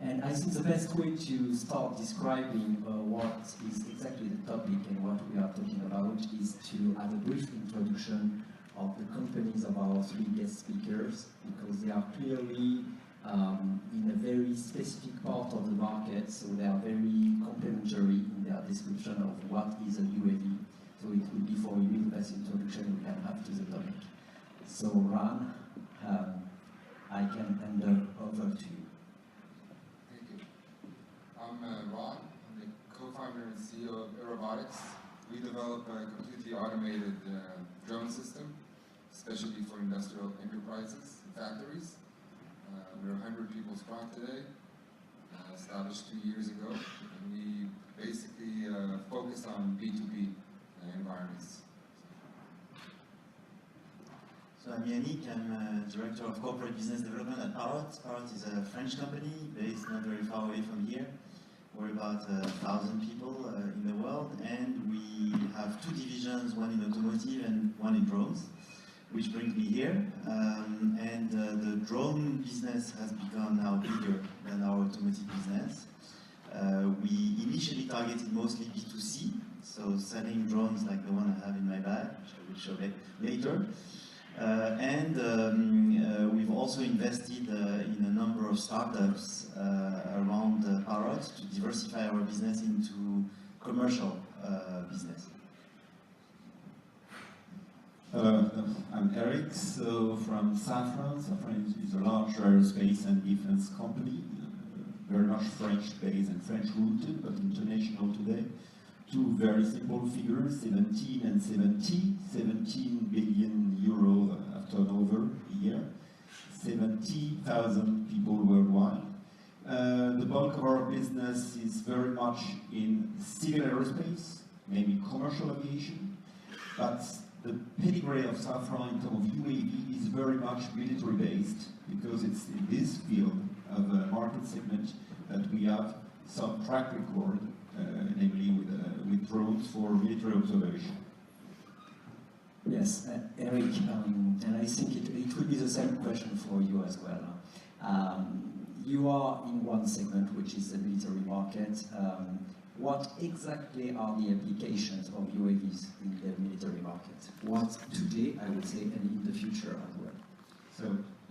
And I think the best way to start describing what is exactly the topic and what we are talking about is to have a brief introduction of the companies of our three guest speakers, because they are clearly in a very specific part of the market, so they are very complementary in their description of what is a UAV. So it will be for you the best introduction we can have to the topic. So Ran, I can hand over to you. Thank you. I'm Ron. I'm the co-founder and CEO of Airobotics. We develop a completely automated drone system, especially for industrial enterprises and factories. We're 100 people strong today, established 2 years ago, and we basically focus on B2B environments. So I'm Yannick, I'm Director of Corporate Business Development at Parrot. Parrot is a French company based not very far away from here. We're about 1,000 people in the world, and we have two divisions, one in automotive and one in drones, which brings me here. The drone business has become now bigger than our automotive business. We initially targeted mostly B2C, so selling drones like the one I have in my bag, which I will show later. We've also invested in a number of startups around Parrot to diversify our business into commercial business. I'm Eric, so from Safran. Safran is a large aerospace and defense company, very much French-based and French-rooted, but international today. Two very simple figures, 17 and 70. 17 billion euros of turnover a year, 70,000 people worldwide. The bulk of our business is very much in civil aerospace, maybe commercial aviation, but the pedigree of Safran in terms of UAV is very much military-based, because it's in this field of a market segment that we have some track record, namely with drones for military observation. Yes, Eric, and I think it will be the same question for you as well. You are in one segment, which is the military market. What exactly are the applications of UAVs in the military market? What today, I would say, and in the future as well? So,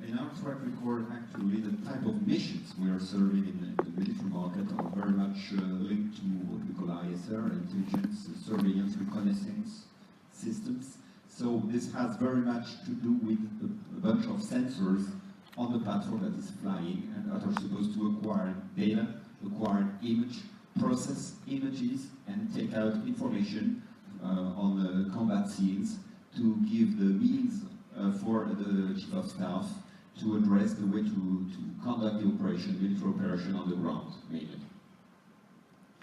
in our track record, actually, the type of missions we are serving in the military market are very much linked to what we call ISR, intelligence, surveillance, reconnaissance systems. So this has very much to do with a bunch of sensors on the platform that is flying and that are supposed to acquire data, acquire image, process images, and take out information on the combat scenes to give the means for the chief of staff to address the way to conduct the operation, military operation on the ground, mainly.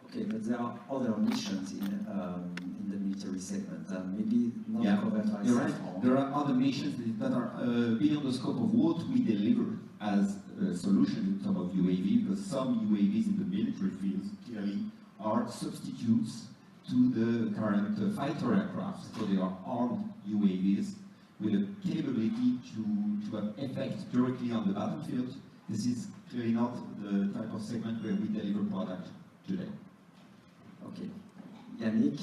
Okay, but there are other missions in the military segment, maybe not covered by you're right. There are other missions that are beyond the scope of what we deliver as a solution in terms of UAV, because some UAVs in the military fields clearly are substitutes to the current fighter aircraft. So they are armed UAVs with a capability to have effect directly on the battlefield. This is clearly not the type of segment where we deliver product today. Okay. Yannick,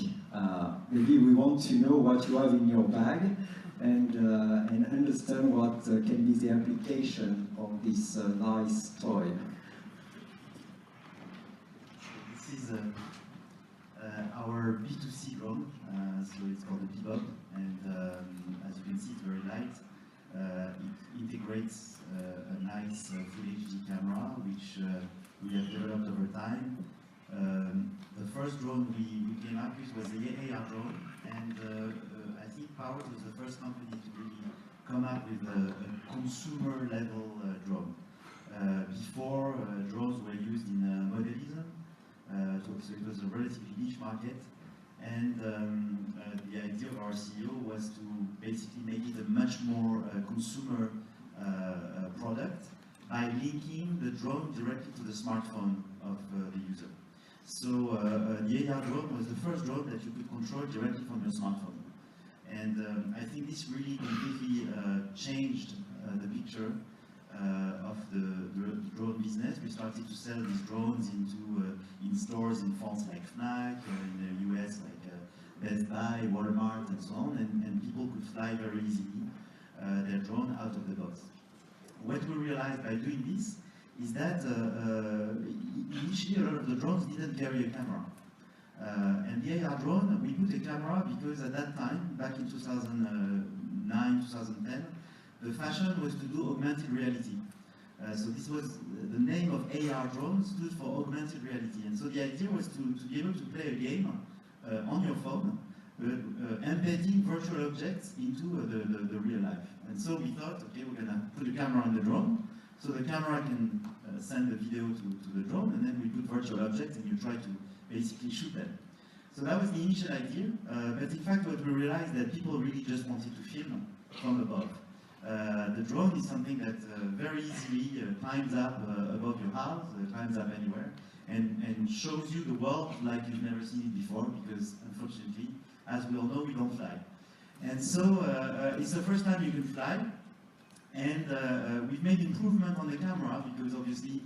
maybe we want to know what you have in your bag and understand what can be the application of this nice toy. This is our B2C drone, so it's called the Bebop, and as you can see, it's very light. It integrates a nice full HD camera, which we have developed over time. The first drone we came up with was the AR drone, and I think Parrot was the first company to really come up with a consumer-level drone. Before, drones were used in modelism, so it was a relatively niche market, and the idea of our CEO was to basically make it a much more consumer product by linking the drone directly to the smartphone of the user. So the AR drone was the first drone that you could control directly from your smartphone. And I think this really completely changed the picture of the drone business. We started to sell these drones in stores in France like Fnac, in the US like Best Buy, Walmart, and so on, and people could fly very easily their drone out of the box. What we realized by doing this is that initially a lot of the drones didn't carry a camera. And the AR drone, we put a camera because at that time, back in 2009, 2010, the fashion was to do augmented reality. So this was the name of AR drone stood for augmented reality. And so the idea was to be able to play a game on your phone, embedding virtual objects into the real life. And so we thought, okay, we're going to put a camera on the drone, so the camera can send the video to the drone, and then we put virtual objects and you try to basically shoot them. So that was the initial idea, but in fact what we realized that people really just wanted to film from above. The drone is something that very easily climbs up above your house, climbs up anywhere, and shows you the world like you've never seen it before, because unfortunately, as we all know, we don't fly. And so it's the first time you can fly, and we've made improvement on the camera, because obviously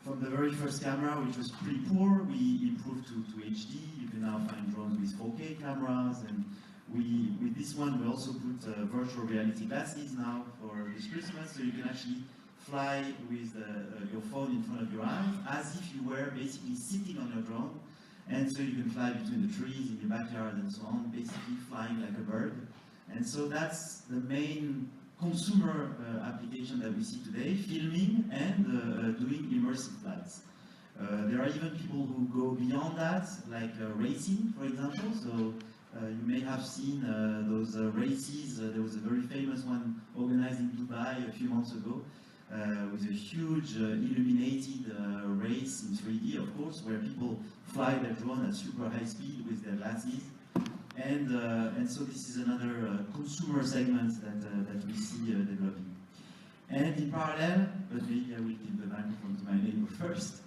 from the very first camera, which was pretty poor, we improved to HD. You can now find drones with 4K cameras, and with this one, we also put virtual reality glasses now for this Christmas, so you can actually fly with your phone in front of your eyes, as if you were basically sitting on your drone, and so you can fly between the trees in your backyard and so on, basically flying like a bird. And so that's the main consumer application that we see today, filming and doing immersive flights. There are even people who go beyond that, like racing, for example. So you may have seen those races. There was a very famous one organized in Dubai a few months ago, with a huge illuminated race in 3D, of course, where people fly their drone at super high speed with their glasses. And so this is another consumer segment that we see developing. And in parallel, but maybe I will give the microphone to my neighbor first,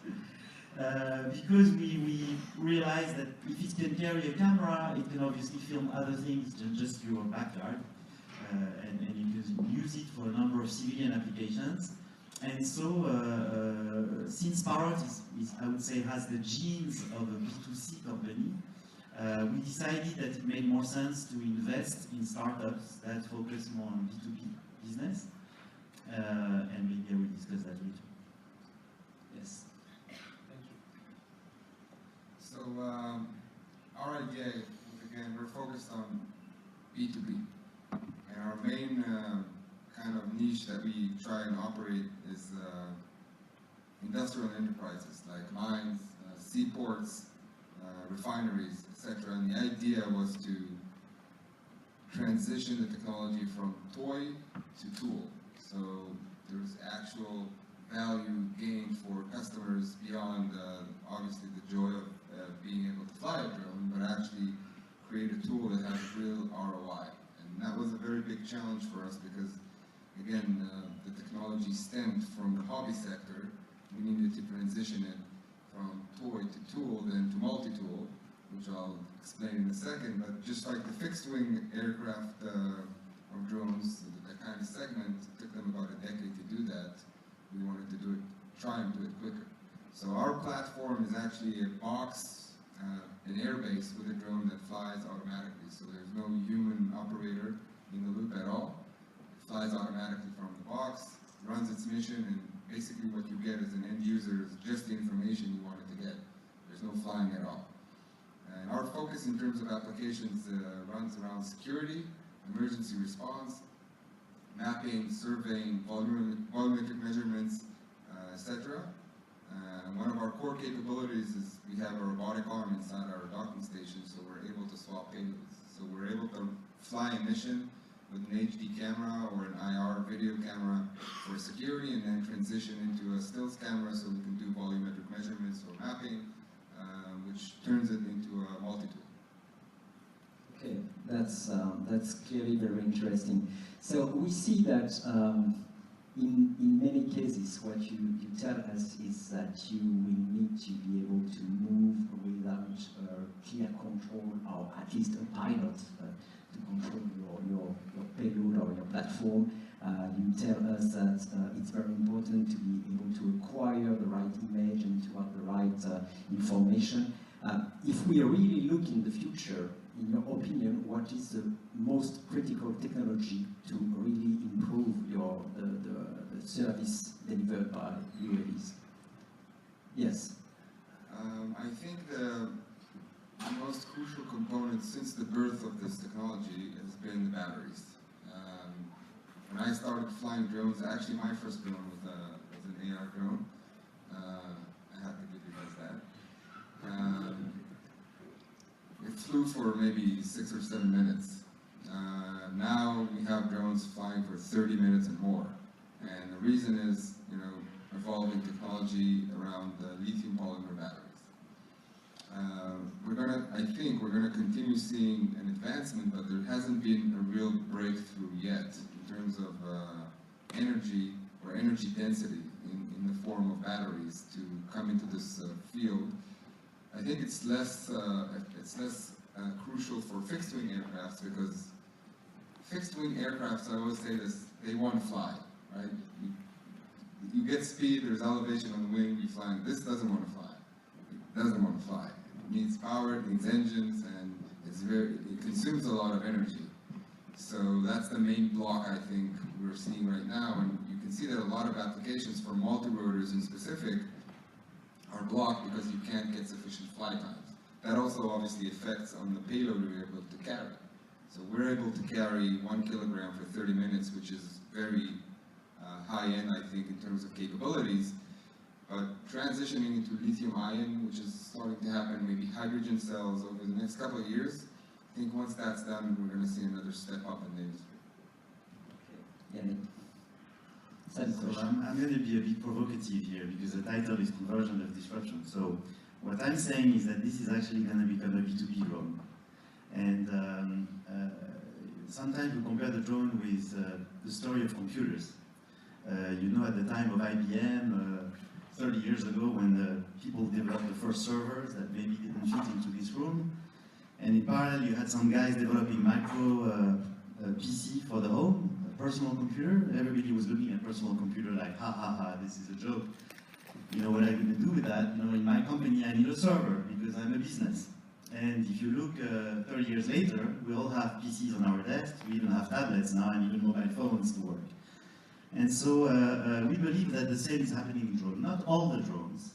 because we realized that if it can carry a camera, it can obviously film other things than just your backyard, and you can use it for a number of civilian applications. And so, since Parrot is, I would say, has the genes of a B2C company, we decided that it made more sense to invest in startups that focus more on B2B business, and maybe I will discuss that later. Yes. Thank you. So our idea, again, we're focused on B2B, and our main kind of niche that we try and operate is industrial enterprises like mines, seaports, refineries, etc. And the idea was to transition the technology from toy to tool. So there's actual value gained for customers beyond obviously the joy of being able to fly a drone, but actually create a tool that has real ROI. And that was a very big challenge for us because, again, the technology stemmed from the hobby sector. We needed to transition it from toy to tool, then to multi-tool, which I'll explain in a second. But just like the fixed-wing aircraft or drones, that kind of segment, it took them about a decade to do that. We wanted to do it, try and do it quicker. So our platform is actually a box, an airbase with a drone that flies automatically. So there's no human operator in the loop at all. It flies automatically from the box, runs its mission, and basically what you get as an end user is just the information you wanted to get. There's no flying at all. And our focus in terms of applications runs around security, emergency response, mapping, surveying, volumetric measurements, etc. And one of our core capabilities is we have a robotic arm inside our docking station, so we're able to swap payloads. So we're able to fly a mission with an HD camera or an IR video camera for security, and then transition into a stills camera so we can do volumetric measurements or mapping, which turns it into a multi-tool. Okay, that's clearly very interesting. So we see that in many cases, what you tell us is that you will need to be able to move without clear control, or at least a pilot to control your payload or your platform. You tell us that it's very important to be able to acquire the right image and to have the right information. If we really look in the future, in your opinion, what is the most critical technology to really improve the service delivered by UAVs? Yes. I think the most crucial component since the birth of this technology has been the batteries. When I started flying drones, actually my first drone was an AR drone. I have to give you guys that. It flew for maybe 6 or 7 minutes. Now we have drones flying for 30 minutes and more. And the reason is, evolving technology around the lithium polymer batteries. I think we're gonna continue seeing an advancement, but there hasn't been a real breakthrough yet in terms of energy or energy density in the form of batteries to come into this field. I think it's less crucial for fixed-wing aircrafts because fixed-wing aircrafts, I always say this, they want to fly, right? You get speed, there's elevation on the wing, you're flying. This doesn't want to fly. It doesn't want to fly. It needs power, it needs engines, and it consumes a lot of energy. So that's the main block I think we're seeing right now, and you can see that a lot of applications for multi-rotors in specific are blocked because you can't get sufficient flight times. That also obviously affects on the payload we're able to carry. So we're able to carry 1 kilogram for 30 minutes, which is very high-end, I think, in terms of capabilities. But transitioning into lithium-ion, which is starting to happen, maybe hydrogen cells over the next couple of years, I think once that's done, we're going to see another step up in the industry. Yannick. So I'm going to be a bit provocative here because the title is Conversion of Disruption. So what I'm saying is that this is actually going to become a B2B drone. And sometimes we compare the drone with the story of computers. At the time of IBM, 30 years ago, when people developed the first servers that maybe didn't fit into this room, and in parallel you had some guys developing micro PC for the home, a personal computer. Everybody was looking at personal computer like, ha ha ha, this is a joke. What I'm going to do with that? In my company I need a server because I'm a business. And if you look 30 years later, we all have PCs on our desks, we even have tablets now and even mobile phones to work. And so we believe that the same is happening in drones. Not all the drones,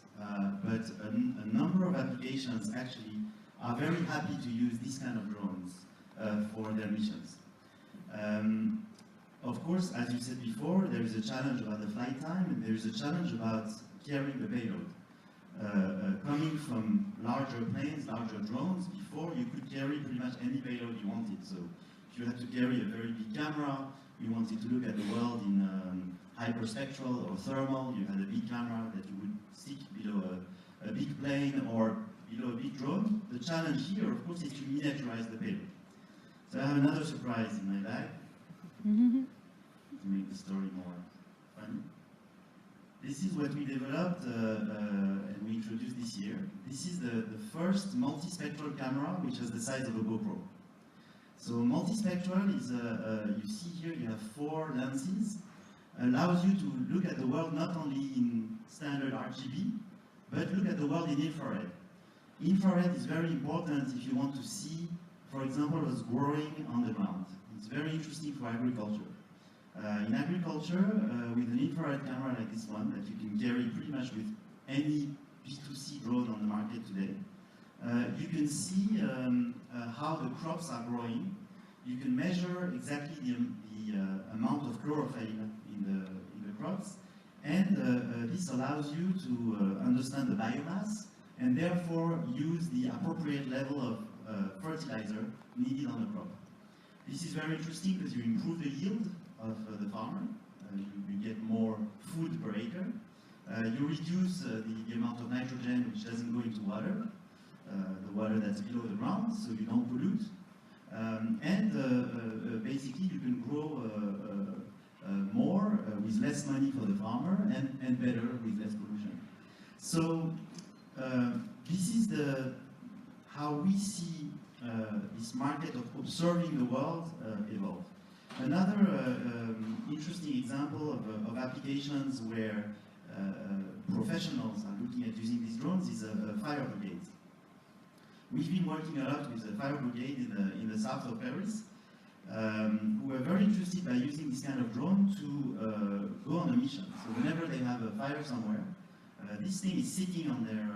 but a number of applications actually are very happy to use these kind of drones for their missions. Of course, as you said before, there is a challenge about the flight time, and there is a challenge about carrying the payload. Coming from larger planes, larger drones, before you could carry pretty much any payload you wanted. So if you had to carry a very big camera, you wanted to look at the world in hyperspectral or thermal, you had a big camera that you would stick below a big plane or below a big drone. The challenge here, of course, is to miniaturize the payload. So I have another surprise in my bag to make the story more fun. This is what we developed and we introduced this year. This is the first multispectral camera which has the size of a GoPro. So multispectral is, you see here, you have 4 lenses, allows you to look at the world not only in standard RGB, but look at the world in infrared. Infrared is very important if you want to see, for example, what's growing on the ground. It's very interesting for agriculture. In agriculture, with an infrared camera like this one, that you can carry pretty much with any B2C drone on the market today, you can see how the crops are growing. You can measure exactly the amount of chlorophyll in the crops, and this allows you to understand the biomass and therefore use the appropriate level of fertilizer needed on the crop. This is very interesting because you improve the yield of the farmer. You get more food per acre. You reduce the amount of nitrogen which doesn't go into water. The water that's below the ground, so you don't pollute. Basically you can grow more with less money for the farmer and better with less pollution. So this is how we see this market of observing the world evolve. Another interesting example of applications where professionals are looking at using these drones is fire brigades. We've been working a lot with the fire brigade in the south of Paris, who were very interested by using this kind of drone to go on a mission. So whenever they have a fire somewhere, this thing is sitting on their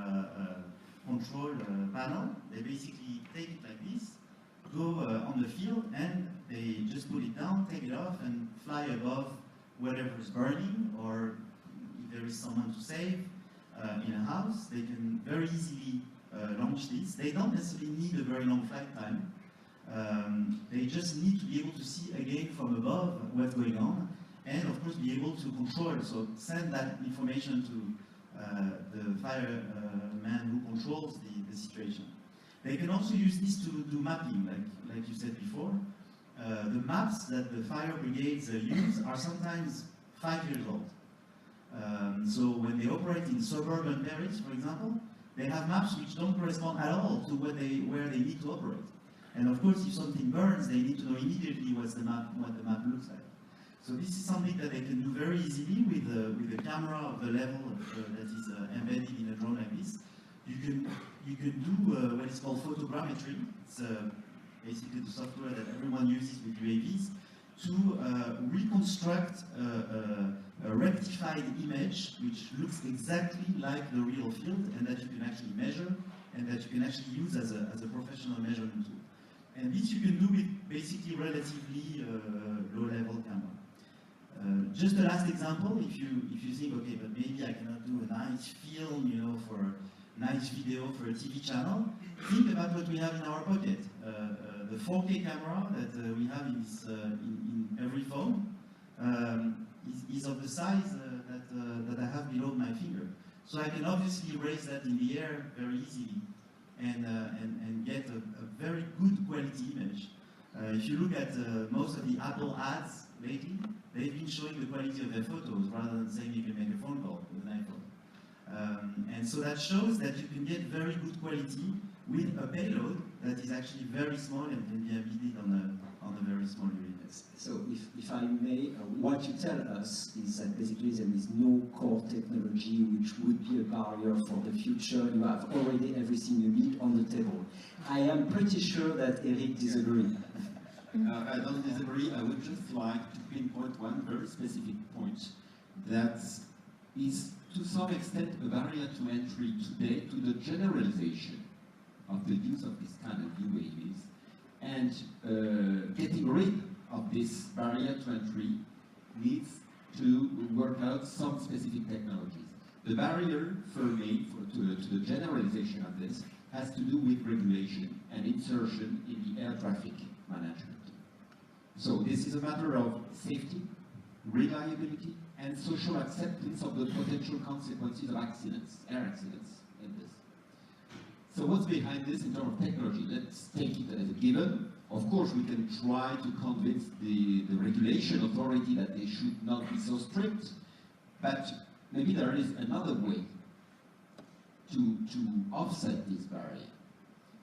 control panel. They basically take it like this, go on the field, and they just put it down, take it off, and fly above whatever is burning, or if there is someone to save in a house, they can very easily launch this. They don't necessarily need a very long flight time. They just need to be able to see again from above what's going on, and of course be able to control, so send that information to the fireman who controls the situation. They can also use this to do mapping, like you said before. The maps that the fire brigades use are sometimes 5 years old. So when they operate in suburban Paris, for example, they have maps which don't correspond at all to where they need to operate. And of course, if something burns, they need to know immediately what the map looks like. So this is something that they can do very easily with a camera of the level that is embedded in a drone like this. You can do what is called photogrammetry. It's basically the software that everyone uses with UAVs to reconstruct a rectified image which looks exactly like the real field, and that you can actually measure, and that you can actually use as a professional measurement tool. And this you can do with basically relatively low-level camera. Just the last example, if you think, okay, but maybe I cannot do a nice film, for a nice video for a TV channel, think about what we have in our pocket. The 4K camera that we have in every phone is of the size that I have below my finger. So I can obviously raise that in the air very easily and get a very good quality image. If you look at most of the Apple ads lately, they've been showing the quality of their photos rather than saying you can make a phone call with an iPhone. And so that shows that you can get very good quality with a payload that is actually very small and can be embedded on a very small UAV. So if I may, what you tell us is that basically there is no core technology which would be a barrier for the future. You have already everything you need on the table. I am pretty sure that Eric disagrees. I don't disagree. I would just like to pinpoint one very specific point that is to some extent a barrier to entry today to the generalization of the use of this kind of UAVs, and getting rid of this barrier to entry needs to work out some specific technologies. The barrier for me to the generalization of this has to do with regulation and insertion in the air traffic management. So this is a matter of safety, reliability, and social acceptance of the potential consequences of accidents, air accidents in this. So what's behind this in terms of technology? Let's take it as a given. Of course, we can try to convince the regulation authority that they should not be so strict, but maybe there is another way to offset this barrier.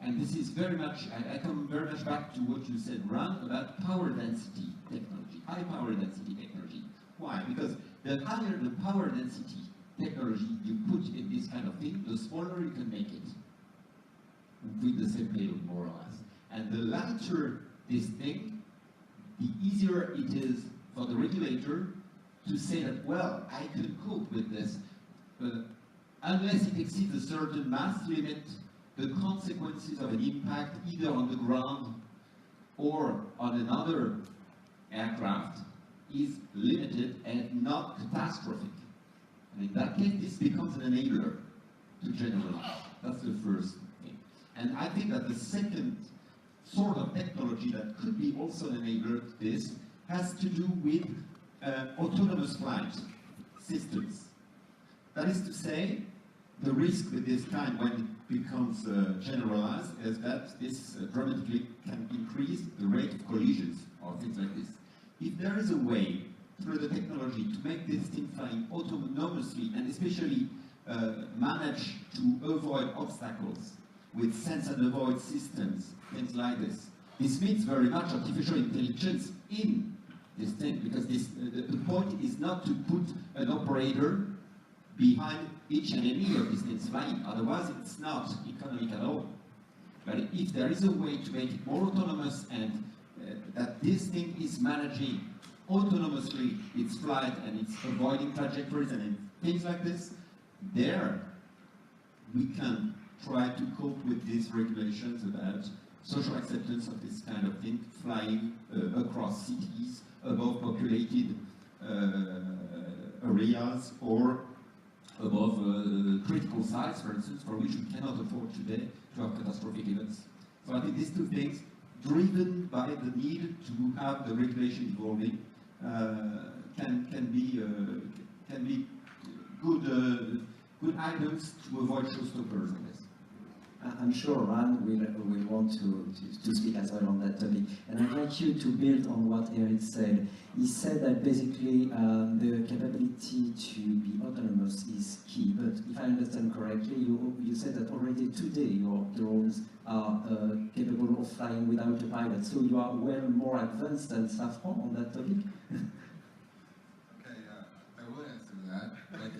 And this is very much, I come very much back to what you said, Ron, about power density technology, high power density technology. Why? Because the higher the power density technology you put in this kind of thing, the smaller you can make it with the same payload, more or less. And the lighter this thing, the easier it is for the regulator to say that, well, I can cope with this, but unless it exceeds a certain mass limit, the consequences of an impact either on the ground or on another aircraft is limited and not catastrophic. And in that case, this becomes an enabler to generalize. That's the first thing. And I think that the second sort of technology that could be also an enabler to this has to do with autonomous flight systems. That is to say, the risk with this kind when it becomes generalized is that this dramatically can increase the rate of collisions or things like this. If there is a way through the technology to make this thing flying autonomously and especially manage to avoid obstacles with sense and avoid systems, things like this. This means very much artificial intelligence in this thing, because the point is not to put an operator behind each and any of these things flying, otherwise it's not economic at all. But if there is a way to make it more autonomous and that this thing is managing autonomously its flight and it's avoiding trajectories and things like this, there we can try to cope with these regulations about social acceptance of this kind of thing, flying across cities, above populated areas, or above critical sites, for instance, for which we cannot afford today to have catastrophic events. So I think these two things, driven by the need to have the regulation evolving, can be good items to avoid showstoppers, I guess. I'm sure Ran will want to speak as well on that topic. And I'd like you to build on what Eric said. He said that basically the capability to be autonomous is key. But if I understand correctly, you said that already today your drones are capable of flying without a pilot. So you are well more advanced than Safran on that topic? Okay, I will answer that,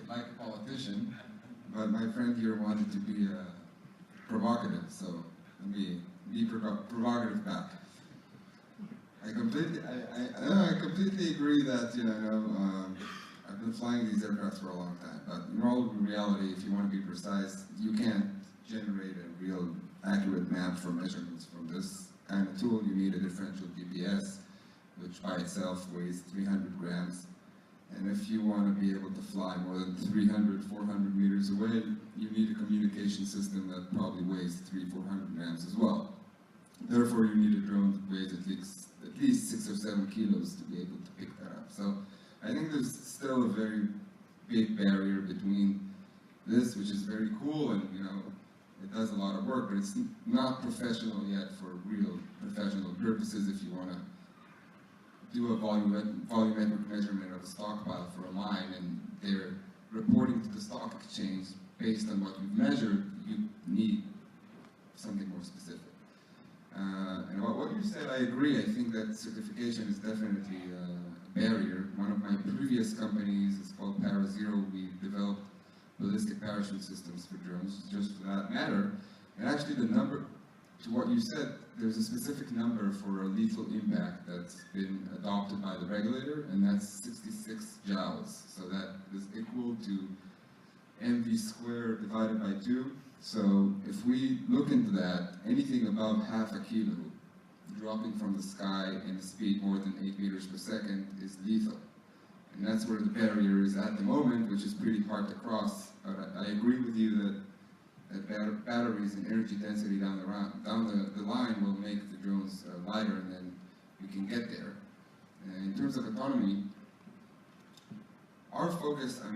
like a politician. But my friend here wanted to be provocative, so let me be provocative back. I completely agree that I've been flying these aircrafts for a long time, but in all reality, if you want to be precise, you can't generate a real accurate map for measurements from this kind of tool. You need a differential GPS, which by itself weighs 300 grams. And if you want to be able to fly more than 300, 400 meters away, you need a communication system that probably weighs 300-400 grams as well. Therefore, you need a drone that weighs at least 6 or 7 kilos to be able to pick that up. So I think there's still a very big barrier between this, which is very cool, and it does a lot of work, but it's not professional yet for real professional purposes. If you want to do a volumetric measurement of a stockpile for a line, and they're reporting to the stock exchange based on what you've measured, you need something more specific. And about what you said, I agree. I think that certification is definitely a barrier. One of my previous companies is called Parrot. We developed ballistic parachute systems for drones, just for that matter. And actually the number, to what you said, there's a specific number for a lethal impact that's been adopted by the regulator, and that's 66 joules. So that is equal to mv squared divided by 2. So if we look into that, anything above half a kilo dropping from the sky in a speed more than 8 meters per second is lethal. And that's where the barrier is at the moment, which is pretty hard to cross. But I agree with you that batteries and energy density down the line will make the drones lighter, and then we can get there. And in terms of autonomy, our focus, I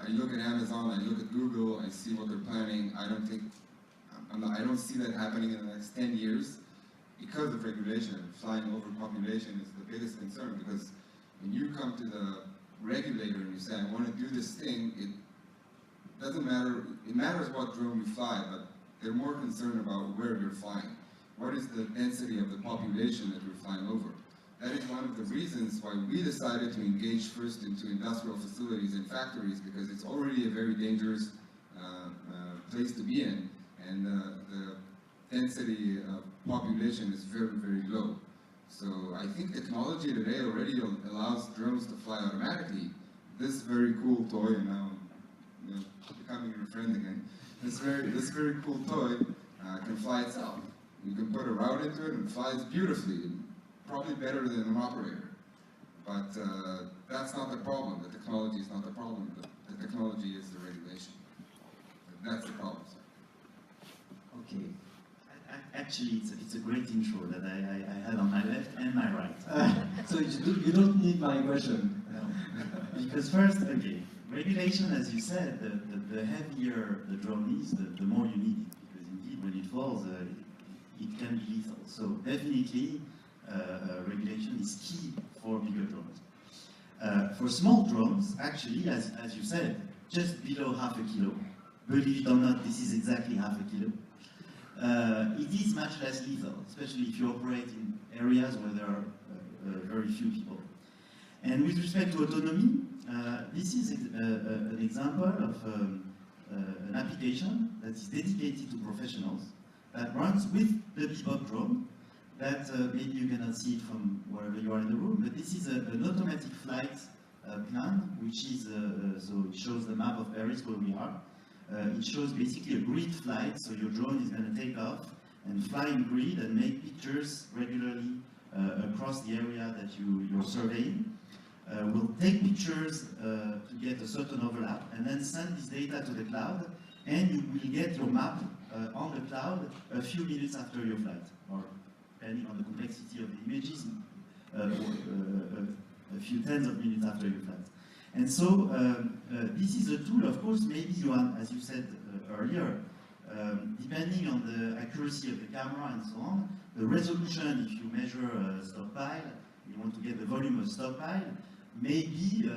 look at Amazon, I look at Google, I see what they're planning. I don't see that happening in the next 10 years because of regulation. Flying over population is the biggest concern, because when you come to the regulator and you say, I want to do this thing, it doesn't matter, it matters what drone you fly, but they're more concerned about where you're flying. What is the density of the population that you're flying over? That is one of the reasons why we decided to engage first into industrial facilities and factories, because it's already a very dangerous place to be in, and the density of population is very, very low. So I think technology today already allows drones to fly automatically. This very cool toy, and now becoming your friend again, this very cool toy can fly itself. You can put a route into it and it flies beautifully, probably better than an operator. But that's not the problem. The technology is not the problem. The technology is the regulation. That's the problem, sir. Okay. Actually, it's a great intro that I had on my left and my right. So you don't need my question. Because first, okay, regulation, as you said, the heavier the drone is, the more you need it. Because indeed, when it falls, it can be lethal. So definitely, regulation is key for bigger drones. For small drones, actually, as you said, just below half a kilo. Believe it or not, this is exactly half a kilo. It is much less lethal, especially if you operate in areas where there are very few people. And with respect to autonomy, this is an example of an application that is dedicated to professionals that runs with the Bebop drone that maybe you cannot see it from wherever you are in the room, but this is an automatic flight plan, which is, so it shows the map of Paris where we are. It shows basically a grid flight, so your drone is going to take off and fly in grid and make pictures regularly across the area that you're surveying. We'll take pictures to get a certain overlap and then send this data to the cloud, and you will get your map on the cloud a few minutes after your flight, or depending on the complexity of the images, a few tens of minutes after your flight. And so this is a tool, of course, maybe you want, as you said earlier, depending on the accuracy of the camera and so on, the resolution, if you measure a stockpile, you want to get the volume of stockpile, maybe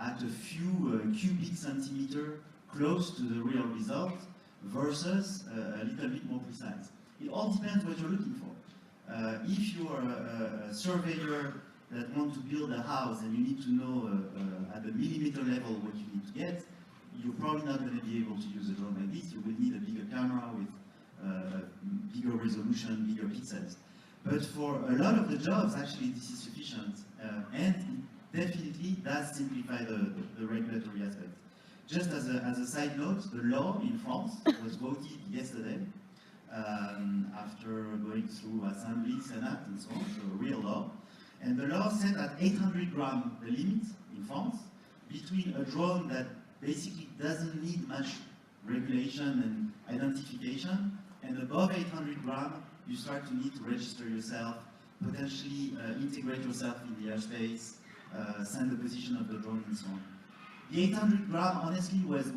at a few cubic centimeter close to the real result versus a little bit more precise. It all depends what you're looking for. If you are a surveyor that want to build a house and you need to know at the millimeter level what you need to get, you're probably not going to be able to use a drone like this. You will need a bigger camera with bigger resolution, bigger pixels. But for a lot of the jobs, actually, this is sufficient, and it definitely does simplify the regulatory aspect. Just as a side note, the law in France was voted yesterday after going through Assembly, Senate, and so on, so a real law. And the law said that 800 grams, the limit in France, between a drone that basically doesn't need much regulation and identification, and above 800 grams, you start to need to register yourself, potentially integrate yourself in the airspace, send the position of the drone, and so on. The 800 grams, honestly, was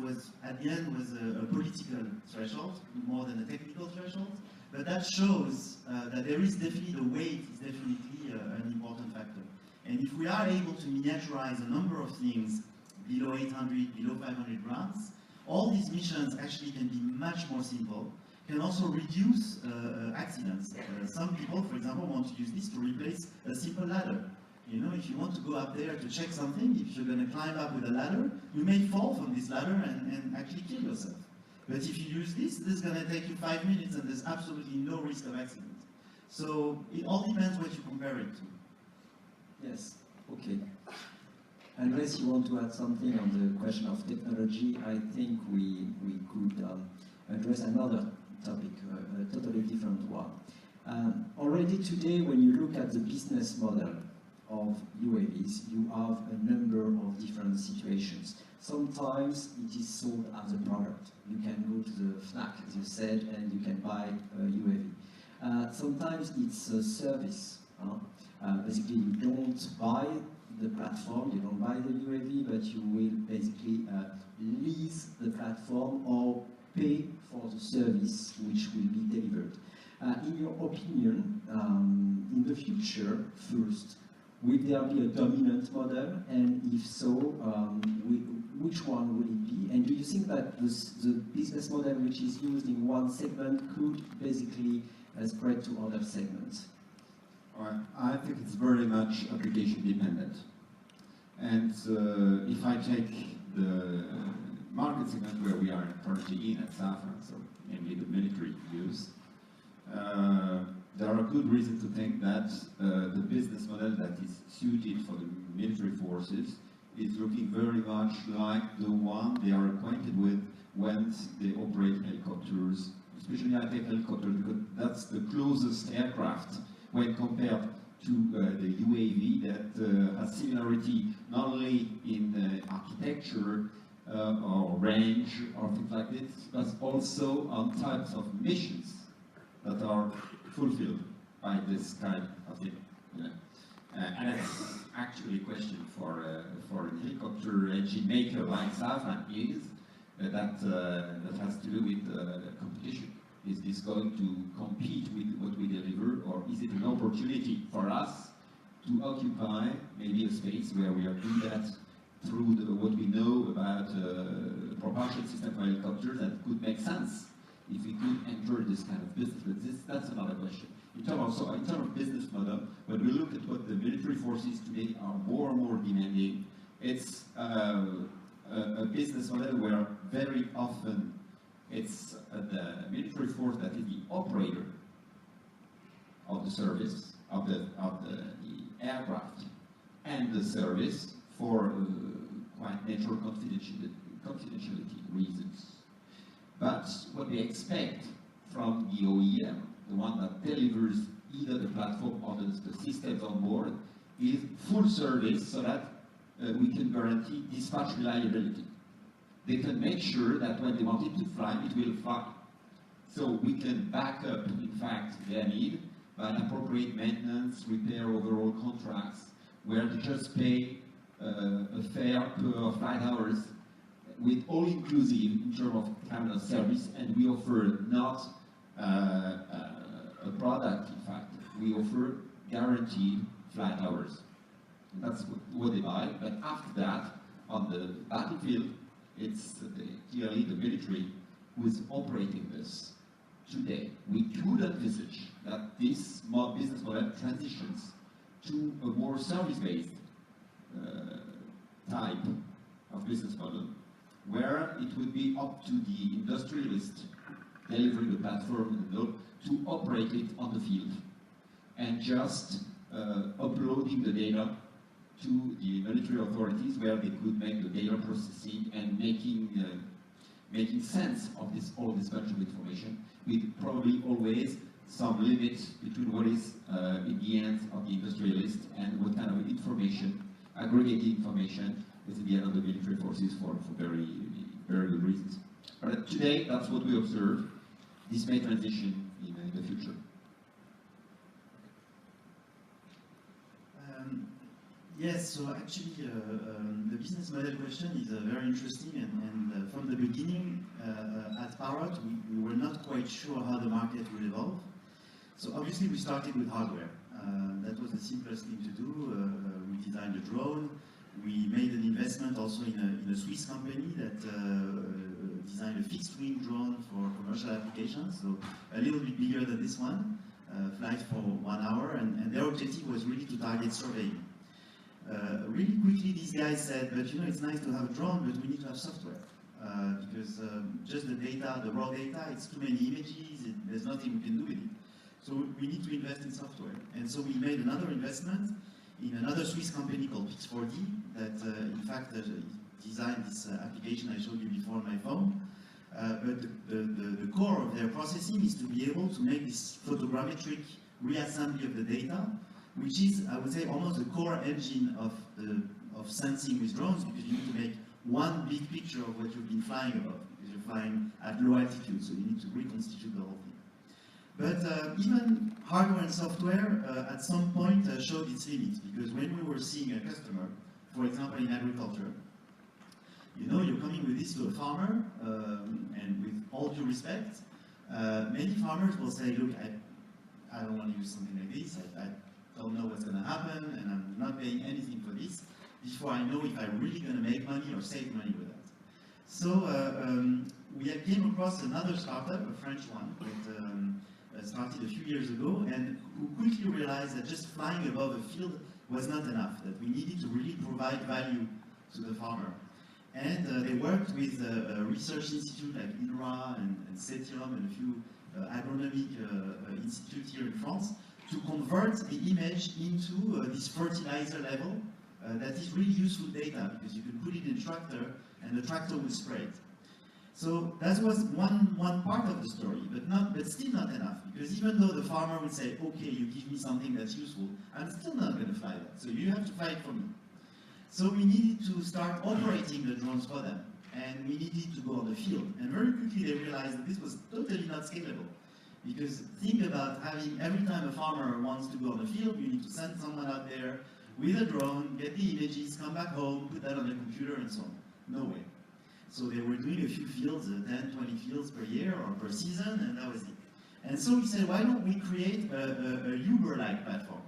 at the end was a political threshold, more than a technical threshold. But that shows that there is definitely, the weight is definitely an important factor. And if we are able to miniaturize a number of things below 800, below 500 grams, all these missions actually can be much more simple, can also reduce accidents. Some people, for example, want to use this to replace a simple ladder. You know, if you want to go up there to check something, if you're going to climb up with a ladder, you may fall from this ladder and actually kill yourself. But if you use this is going to take you 5 minutes and there's absolutely no risk of accident. So it all depends what you compare it to. Yes, okay. Unless you want to add something on the question of technology, I think we could address another topic, a totally different one. Already today, when you look at the business model of UAVs, you have a number of different situations. Sometimes it is sold as a product. You can go to the FNAC, as you said, and you can buy a UAV. Sometimes it's a service. Basically, you don't buy the platform, you don't buy the UAV, but you will basically lease the platform or pay for the service which will be delivered. In your opinion, in the future, first, will there be a dominant model, and if so, which one will it be? And do you think that the business model which is used in one segment could basically spread to other segments? I think it's very much application dependent. And if I take the market segment where we are currently in at Safran, so namely the military use, there are good reasons to think that the business model that is suited for the military forces is looking very much like the one they are acquainted with when they operate helicopters. Especially I take helicopters because that's the closest aircraft when compared to the UAV that has similarity not only in architecture or range or things like this, but also on types of missions that are fulfilled by this kind of thing. Yeah. And that's actually a question for a helicopter engine maker like Safran is that has to do with competition. Is this going to compete with what we deliver, or is it an opportunity for us to occupy maybe a space where we are doing that through what we know about propulsion system for helicopters that could make sense if we could enter this kind of business? But that's another question. in terms of business model, when we look at what the military forces today are more and more demanding, it's a business model where very often it's the military force that is the operator of the service, of the aircraft, and the service for quite natural confidentiality reasons. But what they expect from the OEM, the one that delivers either the platform or the systems on board, is full service so that we can guarantee dispatch reliability. They can make sure that when they want it to fly, it will fly. So we can back up, in fact, their need by an appropriate maintenance, repair, overall contracts, where they just pay a fare per flight hours with all-inclusive in terms of terminal service, and we offer not a product, in fact. We offer guaranteed flight hours. That's what they buy, but after that, on the battlefield, it's clearly the military who is operating this today. We could envisage that this business model transitions to a more service-based type of business model, where it would be up to the industrialist delivering the platform to operate it on the field, and just uploading the data to the military authorities, where they could make the data processing and making sense of all this bunch of information, with probably always some limit between what is in the hands of the industrialist and what kind of information, aggregated information, is in the hands of the military forces for very, very good reasons. But today, that's what we observe. This may transition in the future. Yes, so actually the business model question is very interesting, and from the beginning at Parrot we were not quite sure how the market will evolve. So obviously we started with hardware. That was the simplest thing to do. We designed a drone. We made an investment also in a Swiss company that designed a fixed-wing drone for commercial applications, so a little bit bigger than this one, flies for 1 hour, and their objective was really to target surveying. Really quickly, these guys said, but you know, it's nice to have a drone, but we need to have software. Because just the data, the raw data, it's too many images, there's nothing we can do with it. So we need to invest in software. And so we made another investment in another Swiss company called Pix4D that, in fact, designed this application I showed you before on my phone. But the core of their processing is to be able to make this photogrammetric reassembly of the data, which is, I would say, almost the core engine of sensing with drones, because you need to make one big picture of what you've been flying above, because you're flying at low altitude, so you need to reconstitute the whole thing. But even hardware and software at some point showed its limits, because when we were seeing a customer, for example in agriculture, you know, you're coming with this to a farmer, and with all due respect, many farmers will say, look, I don't want to use something like this, I don't know what's going to happen, and I'm not paying anything for this before I know if I'm really going to make money or save money with that. So we came across another startup, a French one, that started a few years ago, and who quickly realized that just flying above a field was not enough, that we needed to really provide value to the farmer. And they worked with a research institute like INRA and CETIUM and a few agronomic institutes here in France, to convert the image into this fertilizer level that is really useful data, because you can put it in a tractor and the tractor will spray it. So that was one part of the story, but still not enough, because even though the farmer would say, okay, you give me something that's useful, I'm still not going to fly that, so you have to fly it for me. So we needed to start operating the drones for them, and we needed to go on the field, and very quickly they realized that this was totally not scalable. Because think about having, every time a farmer wants to go on the field, you need to send someone out there with a drone, get the images, come back home, put that on the computer and so on. No way. So they were doing a few fields, 10, 20 fields per year or per season, and that was it. And so we said, why don't we create a Uber-like platform?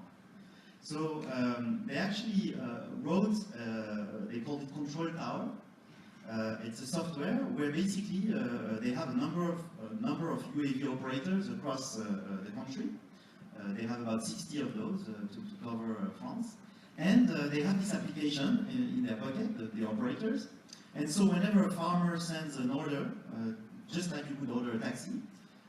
So they actually wrote, they called it Control Tower. It's a software where basically they have a number of UAV operators across the country. They have about 60 of those to cover France. And they have this application in their pocket, the operators. And so whenever a farmer sends an order, just like you would order a taxi,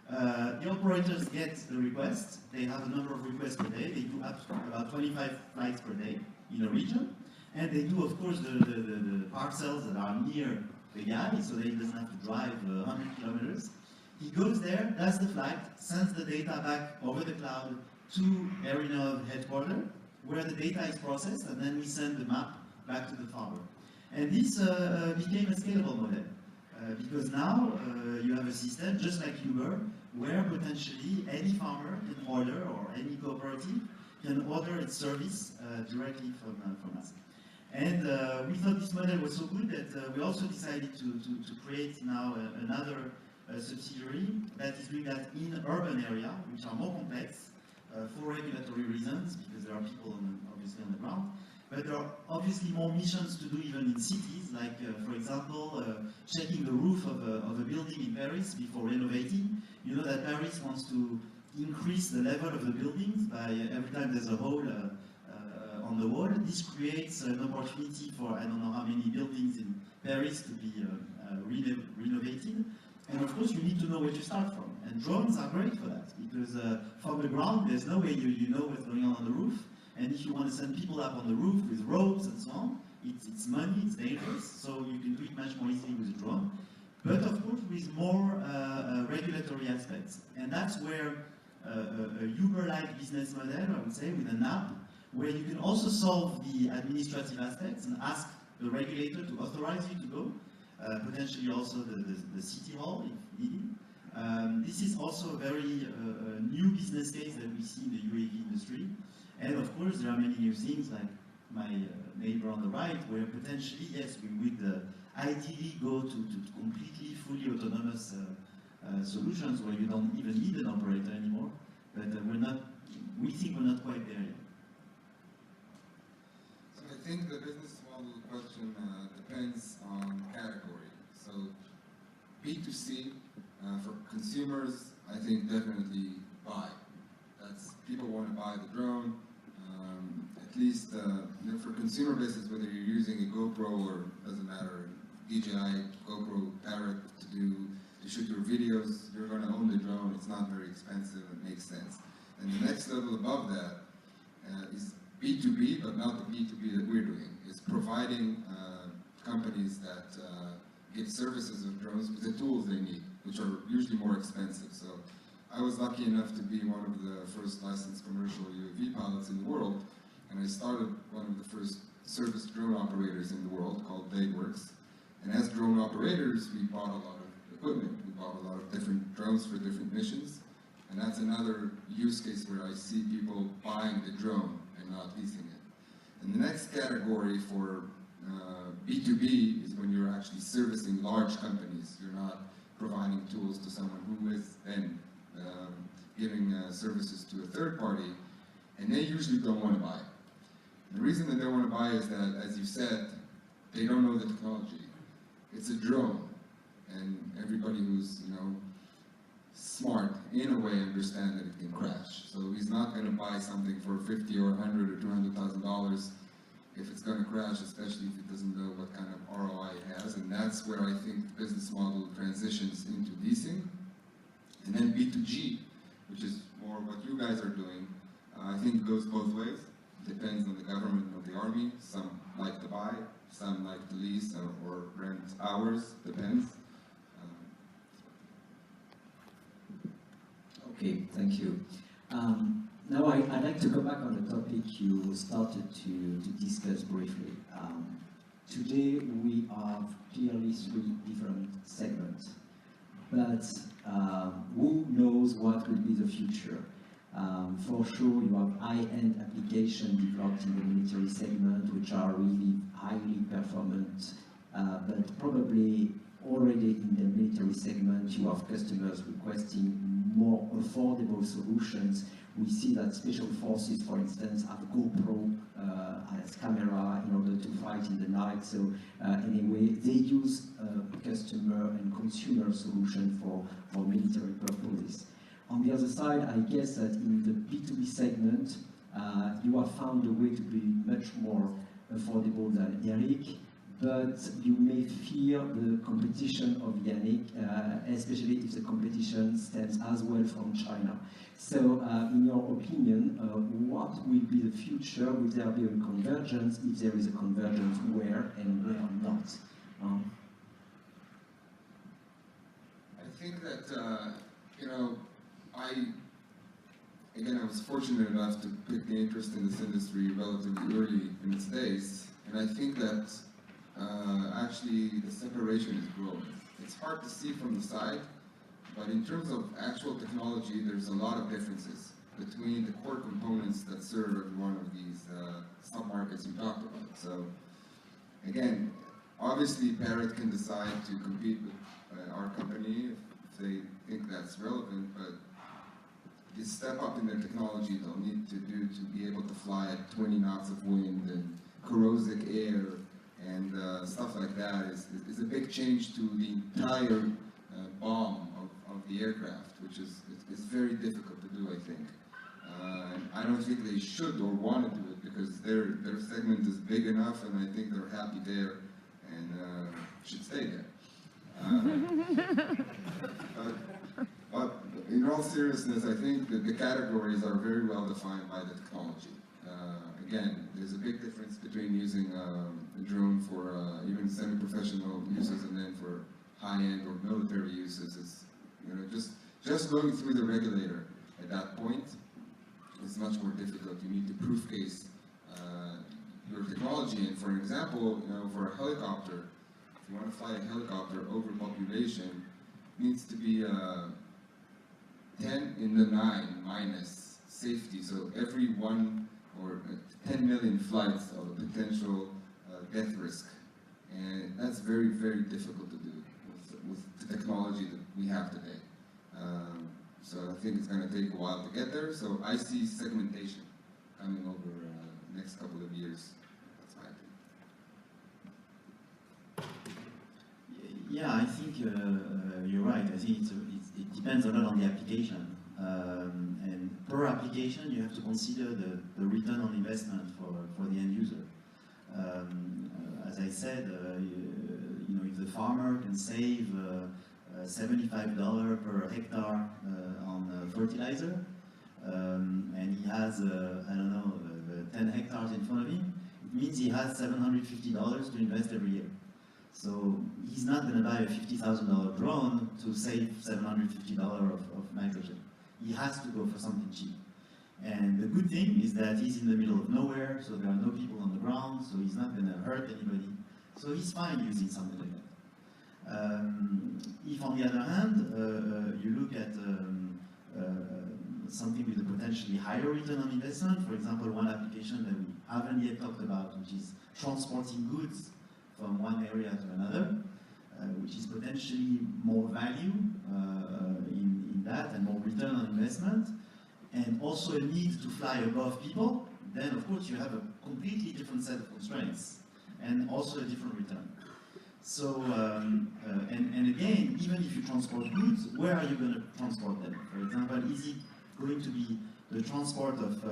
the operators get the request. They have a number of requests per day. They do up to about 25 flights per day in a region. And they do, of course, the parcels that are near the guy, so that he doesn't have to drive 100 kilometers. He goes there, does the flight, sends the data back over the cloud to Aeronautic headquarters, where the data is processed, and then we send the map back to the farmer. And this became a scalable model, because now you have a system, just like Uber, where potentially any farmer can order, or any cooperative can order its service directly from us. And we thought this model was so good that we also decided to create now another subsidiary that is doing that in urban areas, which are more complex for regulatory reasons, because there are people obviously on the ground. But there are obviously more missions to do even in cities, like for example, checking the roof of a building in Paris before renovating. You know that Paris wants to increase the level of the buildings by every time there's a hole on the wall. This creates an opportunity for I don't know how many buildings in Paris to be renovated. And of course, you need to know where to start from. And drones are great for that, because from the ground, there's no way you know what's going on the roof. And if you want to send people up on the roof with ropes and so on, it's money, it's dangerous, so you can do it much more easily with a drone. But of course, with more regulatory aspects. And that's where a Uber-like business model, I would say, with an app, where you can also solve the administrative aspects and ask the regulator to authorize you to go, potentially also the city hall if needed. This is also a very new business case that we see in the UAV industry. And of course, there are many new things, like my neighbor on the right, where potentially, yes, we would ideally go to completely fully autonomous solutions where you don't even need an operator anymore. But we think we're not quite there yet. So I think the business model question depends on category. So B2C, for consumers, I think definitely buy. That's, people want to buy the drone. At least for consumer business, whether you're using a GoPro or doesn't matter, DJI, GoPro, Parrot to shoot your videos, you're going to own the drone. It's not very expensive. It makes sense. And the next level above that is B2B, but not the B2B that we're doing. It's providing companies that give services of drones with the tools they need, which are usually more expensive. So I was lucky enough to be one of the first licensed commercial UAV pilots in the world, and I started one of the first service drone operators in the world called Dateworks. And as drone operators, we bought a lot of equipment. We bought a lot of different drones for different missions. And that's another use case where I see people buying the drone and not leasing it. And the next category for B2B is when you're actually servicing large companies. You're not providing tools to someone who is then giving services to a third party, and they usually don't want to buy. And the reason that they don't want to buy is that, as you said, they don't know the technology. It's a drone, and everybody who's smart in a way understand that it can crash. So he's not going to buy something for $50 or $100 or $200,000 if it's going to crash, especially if it doesn't know what kind of ROI it has. And that's where I think the business model transitions into leasing. And then B2G, which is more what you guys are doing, I think it goes both ways. It depends on the government of the army. Some like to buy, some like to lease or rent hours, depends. Okay, thank you. Now I'd like to go back on the topic you started to discuss briefly. Today we have clearly three different segments, but who knows what will be the future? For sure, you have high-end applications developed in the military segment, which are really highly performant, but probably already in the military segment, you have customers requesting more affordable solutions. We see that special forces, for instance, have GoPro as camera in order to fight in the night. So anyway, they use customer and consumer solution for military purposes. On the other side, I guess that in the B2B segment, you have found a way to be much more affordable than Eric, but you may fear the competition of Yannick, especially if the competition stems as well from China. So, in your opinion, what will be the future? Will there be a convergence? If there is a convergence, where and where not? I think that, I was fortunate enough to pick the interest in this industry relatively early in its days, and I think that actually the separation is growing. It's hard to see from the side, but in terms of actual technology, there's a lot of differences between the core components that serve every one of these sub-markets you talked about. So, again, obviously Parrot can decide to compete with our company if they think that's relevant, but the step up in their technology they'll need to do to be able to fly at 20 knots of wind and corrosive air and stuff like that is a big change to the entire BOM of the aircraft, which is very difficult to do, I think. And I don't think they should or want to do it because their segment is big enough, and I think they're happy there and should stay there. But in all seriousness, I think that the categories are very well defined by the technology. Again, there's a big difference between using a drone for even semi-professional uses and then for high-end or military uses. It's, just going through the regulator at that point is much more difficult. You need to proof case your technology. And for example, for a helicopter, if you want to fly a helicopter over population, it needs to be 10 in the 9 minus safety. So every 1 or 10 million flights of a potential death risk. And that's very, very difficult to do with the technology that we have today. So I think it's going to take a while to get there. So I see segmentation coming over the next couple of years. That's my opinion. Yeah, I think you're right. I think it depends a lot on the application. And per application, you have to consider the return on investment for the end user. As I said, if the farmer can save $75 per hectare on fertilizer, and he has, 10 hectares in front of him, it means he has $750 to invest every year. So he's not going to buy a $50,000 drone to save $750 of nitrogen. He has to go for something cheap. And the good thing is that he's in the middle of nowhere, so there are no people on the ground, so he's not going to hurt anybody. So he's fine using something like that. If on the other hand, you look at something with a potentially higher return on investment, for example, one application that we haven't yet talked about, which is transporting goods from one area to another, which is potentially more value in that and more return on investment, and also a need to fly above people, then of course you have a completely different set of constraints and also a different return. So, and again, even if you transport goods, where are you going to transport them? For example, is it going to be the transport of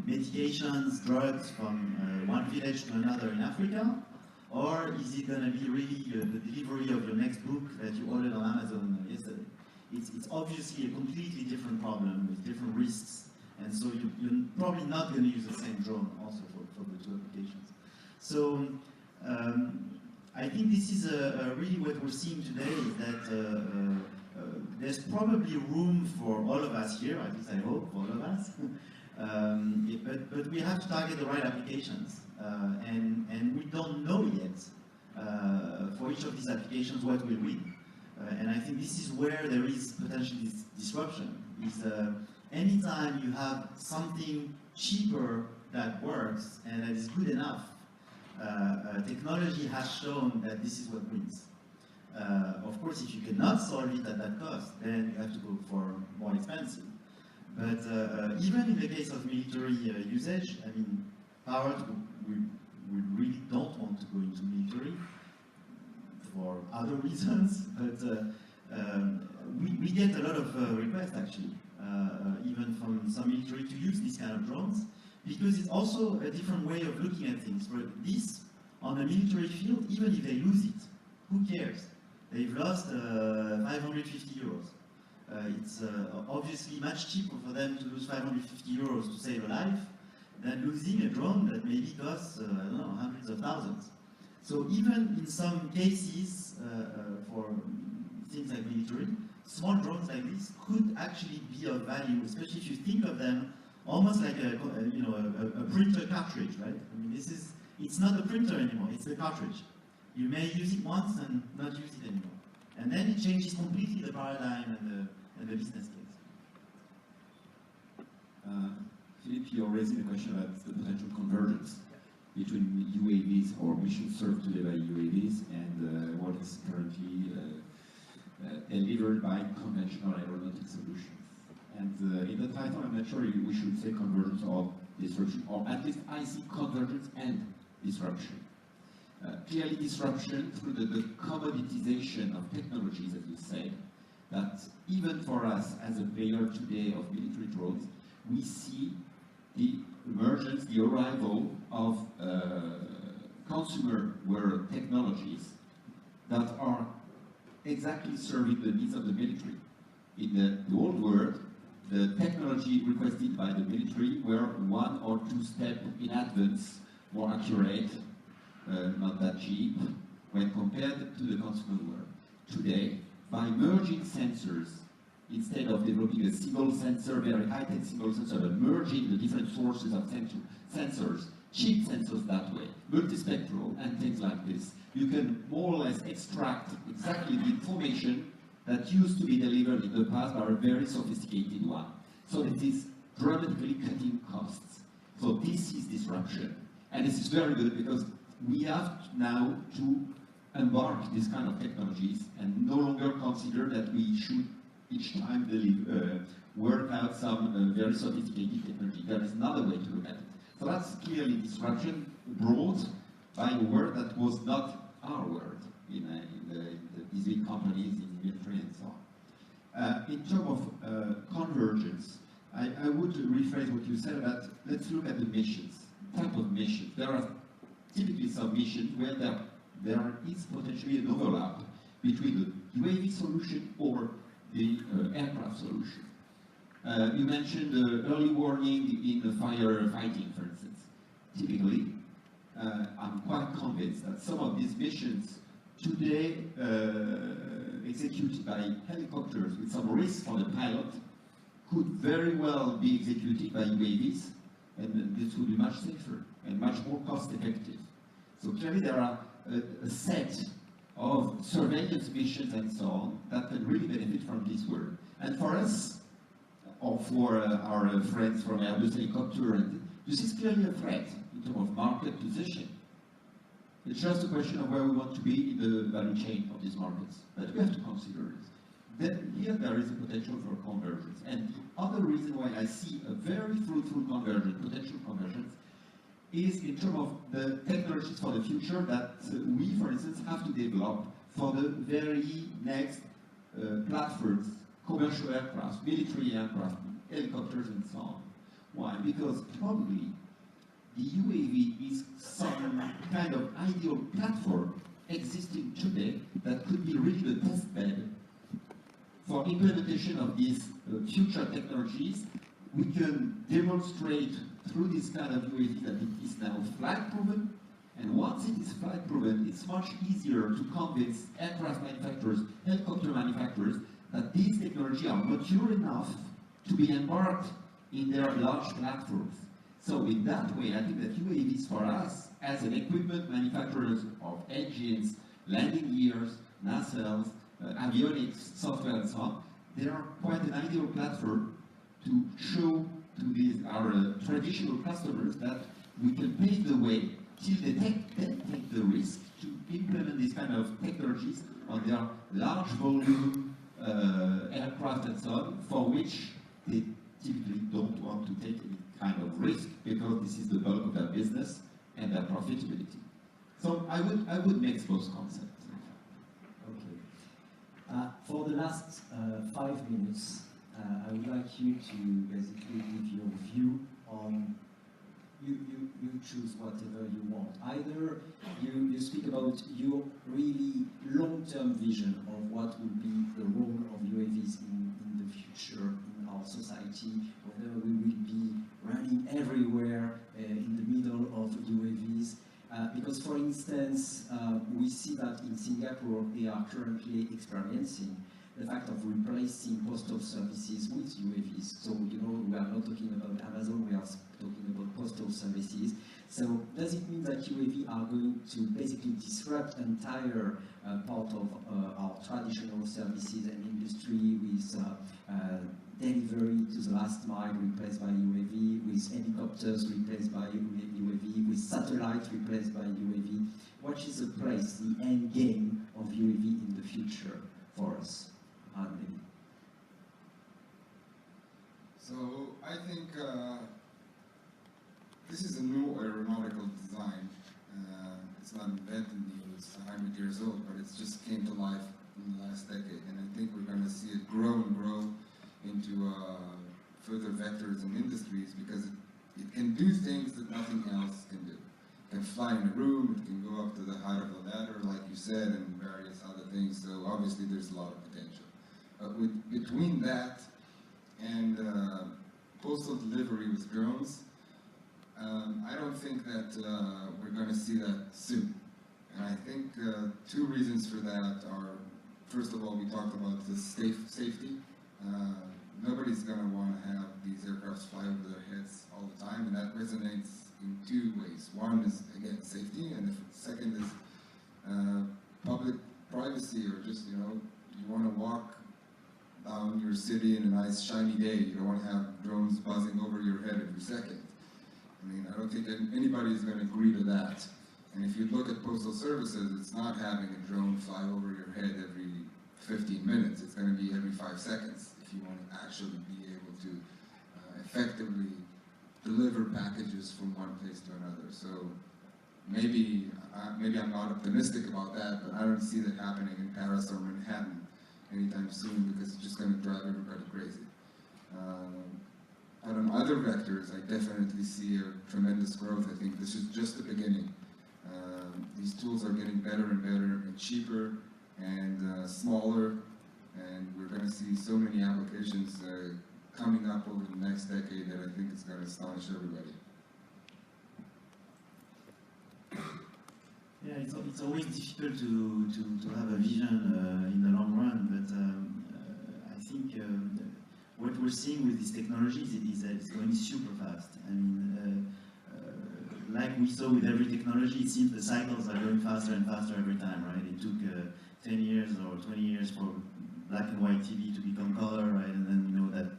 medications, drugs from one village to another in Africa? Or is it going to be really the delivery of your next book that you ordered on Amazon yesterday? It's obviously a completely different problem with different risks. And so you're probably not going to use the same drone also for the two applications. So I think this is really what we're seeing today is that there's probably room for all of us here, at least I hope, for all of us. But we have to target the right applications. And we don't know yet for each of these applications what will win. And I think this is where there is potentially this disruption. Is anytime you have something cheaper that works and that is good enough, technology has shown that this is what wins. Of course, if you cannot solve it at that cost, then you have to go for more expensive. But even in the case of military usage, I mean, Parrot, we really don't want to go into military for other reasons, but we get a lot of requests actually even from some military, to use these kind of drones, because it's also a different way of looking at things. For this, on the military field, even if they lose it, who cares? They've lost 550 euros. It's obviously much cheaper for them to lose 550 euros to save a life than losing a drone that maybe costs, I don't know, hundreds of thousands. So even in some cases, for things like military, small drones like this could actually be of value, especially if you think of them almost like a printer cartridge, right? I mean, it's not a printer anymore, it's a cartridge. You may use it once and not use it anymore. And then it changes completely the paradigm and the business case. Philippe, you're raising the question about the potential convergence between UAVs or missions served today by UAVs and what is currently delivered by conventional aeronautic solutions. And in the title, I'm not sure we should say convergence or disruption, or at least I see convergence and disruption. Clearly disruption through the commoditization of technologies, as you said, that even for us as a player today of military drones, we see the emergence, the arrival of consumer world technologies that are exactly serving the needs of the military. In the old world, the technology requested by the military were 1 or 2 steps in advance, more accurate, not that cheap, when compared to the consumer world. Today, by merging sensors, instead of developing a single sensor, very high-tech single sensor, but merging the different sources of sensors, cheap sensors that way, multispectral and things like this, you can more or less extract exactly the information that used to be delivered in the past by a very sophisticated one. So it is dramatically cutting costs. So this is disruption. And this is very good because we have now to embark these kind of technologies and no longer consider that we should each time work out some very sophisticated technology. There is another way to look at it. So that's clearly disruption brought by a word that was not our word in these big companies, in the military and so on. In terms of convergence, I would rephrase what you said about, let's look at the missions, type of missions. There are typically some missions where there is potentially an overlap between the UAV solution or the aircraft solution. You mentioned early warning in the firefighting, for instance. Typically, I'm quite convinced that some of these missions today executed by helicopters with some risk for the pilot could very well be executed by UAVs, and this would be much safer and much more cost effective. So clearly there are a set of surveillance missions and so on that can really benefit from this work. And for us, or for our friends from Airbus Helicopter, and this is clearly a threat in terms of market position. It's just a question of where we want to be in the value chain of these markets. But we have to consider it. Then here there is a potential for convergence. And the other reason why I see a very fruitful convergence, potential convergence, is in terms of the technologies for the future that we, for instance, have to develop for the very next platforms, commercial aircraft, military aircraft, helicopters and so on. Why? Because probably the UAV is some kind of ideal platform existing today that could be really the test bed for implementation of these future technologies. We can demonstrate through this kind of UAV that it is now flight proven, and once it is flight proven, it's much easier to convince aircraft manufacturers, helicopter manufacturers, that these technologies are mature enough to be embarked in their large platforms. So in that way, I think that UAVs for us, as an equipment manufacturers of engines, landing gears, nacelles, avionics, software and so on, they are quite an ideal platform to show to our traditional customers that we can pave the way till they take the risk to implement these kind of technologies on their large volume aircraft and so on, for which they typically don't want to take any kind of risk because this is the bulk of their business and their profitability. So I would mix both concepts. Okay. For the last 5 minutes, I would like you to basically give your view on, you choose whatever you want. Either you speak about your really long-term vision of what will be the role of UAVs in the future in our society, whether we will be running everywhere in the middle of UAVs. Because, for instance, we see that in Singapore they are currently experiencing the fact of replacing postal services with UAVs. So, you know, we are not talking about Amazon, we are talking about postal services. So, does it mean that UAV are going to basically disrupt entire part of our traditional services and industry with delivery to the last mile replaced by UAV, with helicopters replaced by UAV, with satellites replaced by UAV? What is the place, the end game of UAV in the future for us? So I think this is a new aeronautical design. It's not invented new, it's 100 years old, but it's just came to life in the last decade. And I think we're going to see it grow and grow into further vectors and industries, because it can do things that nothing else can do. It can fly in a room, it can go up to the height of a ladder, like you said, and various other things. So obviously there's a lot of potential. Between that and postal delivery with drones, I don't think that we're going to see that soon. And I think two reasons for that are, first of all, we talked about the safety. Nobody's going to want to have these aircrafts fly over their heads all the time, and that resonates in two ways. One is, again, safety, and the second is public privacy, or just, you know, you want to walk down your city in a nice shiny day. You don't want to have drones buzzing over your head every second. I mean, I don't think anybody is going to agree to that. And if you look at postal services, it's not having a drone fly over your head every 15 minutes. It's going to be every 5 seconds if you want to actually be able to effectively deliver packages from one place to another. So maybe I'm not optimistic about that, but I don't see that happening in Paris or Manhattan anytime soon, because it's just going to drive everybody crazy. But on other vectors, I definitely see a tremendous growth. I think this is just the beginning. These tools are getting better and better and cheaper and smaller, and we're going to see so many applications coming up over the next decade that I think it's going to astonish everybody. Yeah, it's always difficult to have a vision in the long run, but I think what we're seeing with these technologies is that it's going super fast. I mean, like we saw with every technology, it seems the cycles are going faster and faster every time, right? It took 10 years or 20 years for black and white TV to become color, right? And then you know that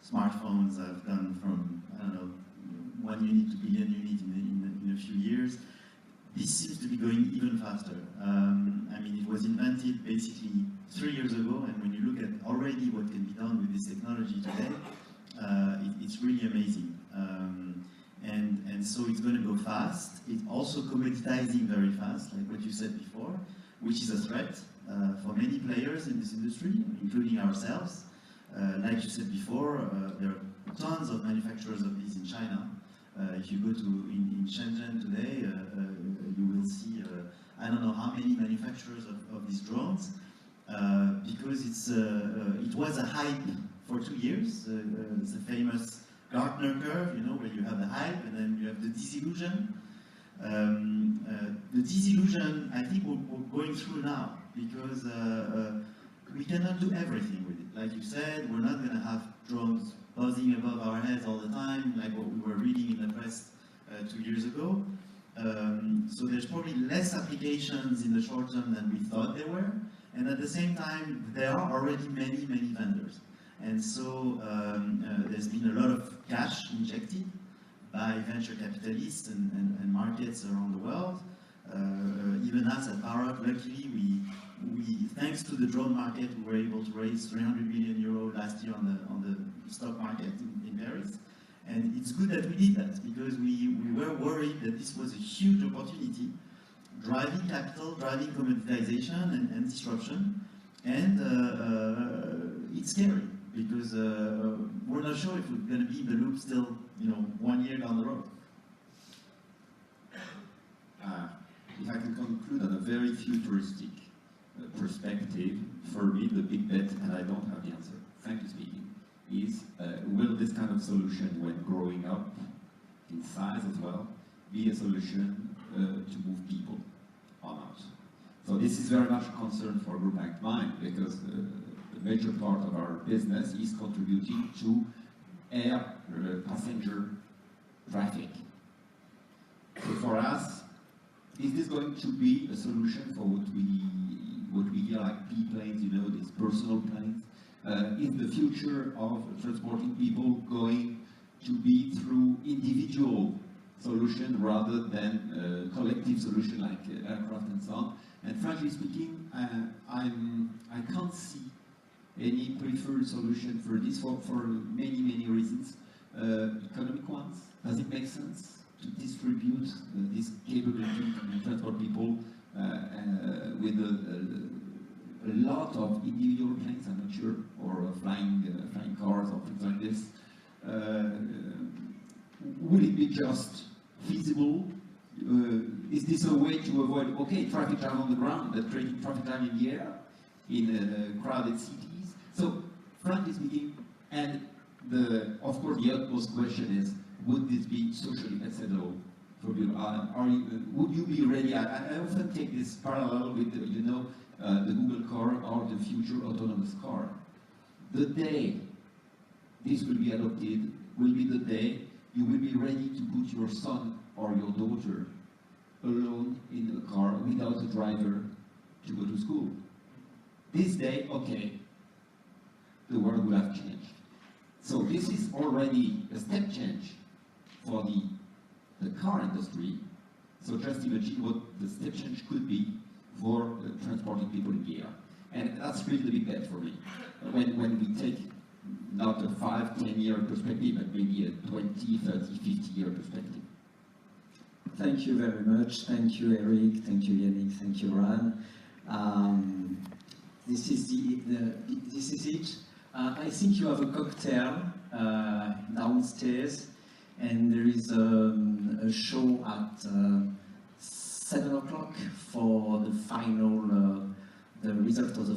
smartphones have gone from, I don't know, 1 unit to billion units in a few years. This seems to be going even faster. I mean, it was invented basically 3 years ago, and when you look at already what can be done with this technology today, it's really amazing. And so it's going to go fast. It's also commoditizing very fast, like what you said before, which is a threat for many players in this industry, including ourselves. Like you said before, there are tons of manufacturers of these in China. If you go to in Shenzhen today, you will see I don't know how many manufacturers of these drones, because it was a hype for 2 years. It's a famous Gartner curve, you know, where you have the hype and then you have the disillusion. The disillusion, I think we're going through now, because we cannot do everything with it. Like you said, we're not going to have drones buzzing above our heads all the time, like what we were reading in the press 2 years ago. So there's probably less applications in the short term than we thought there were. And at the same time, there are already many, many vendors. And so there's been a lot of cash injected by venture capitalists and markets around the world. Even us at Parrot, luckily, we thanks to the drone market, we were able to raise 300 million euro last year on the stock market in Paris. And it's good that we did that, because we were worried that this was a huge opportunity, driving capital, driving commoditization and disruption. And it's scary, because we're not sure if we're going to be in the loop still, 1 year down the road. If I can conclude on a very futuristic perspective, for me the big bet, and I don't have the answer, frankly speaking, is will this kind of solution, when growing up in size as well, be a solution to move people or not? So this is very much a concern for a group like mine, because the major part of our business is contributing to air passenger traffic. So for us, is this going to be a solution for what we hear like P-planes, these personal planes? Is the future of transporting people going to be through individual solution rather than collective solution like aircraft and so on? And frankly speaking, I can't see any preferred solution for this for many, many reasons. Economic ones, does it make sense to distribute this capability to transport people with a lot of individual planes, I'm not sure, or flying cars or things like this? Will it be just feasible? Is this a way to avoid, traffic jam on the ground, but creating traffic jam in the air, in crowded cities? So, frankly speaking, and of course the utmost question is, would this be socially acceptable for you? Would you be ready? I often take this parallel with, the Google car or the future autonomous car. The day this will be adopted will be the day you will be ready to put your son or your daughter alone in a car without a driver to go to school. This day, the world will have changed. So this is already a step change for the car industry. So just imagine what the step change could be for transporting people in the air. And that's really the big bet for me. When we take not a 5-10 year perspective, but maybe a 20, 30, 50 year perspective. Thank you very much. Thank you, Eric. Thank you, Yannick. Thank you, Ran. This is it. I think you have a cocktail downstairs, and there is a show at 7 o'clock for the final, the result of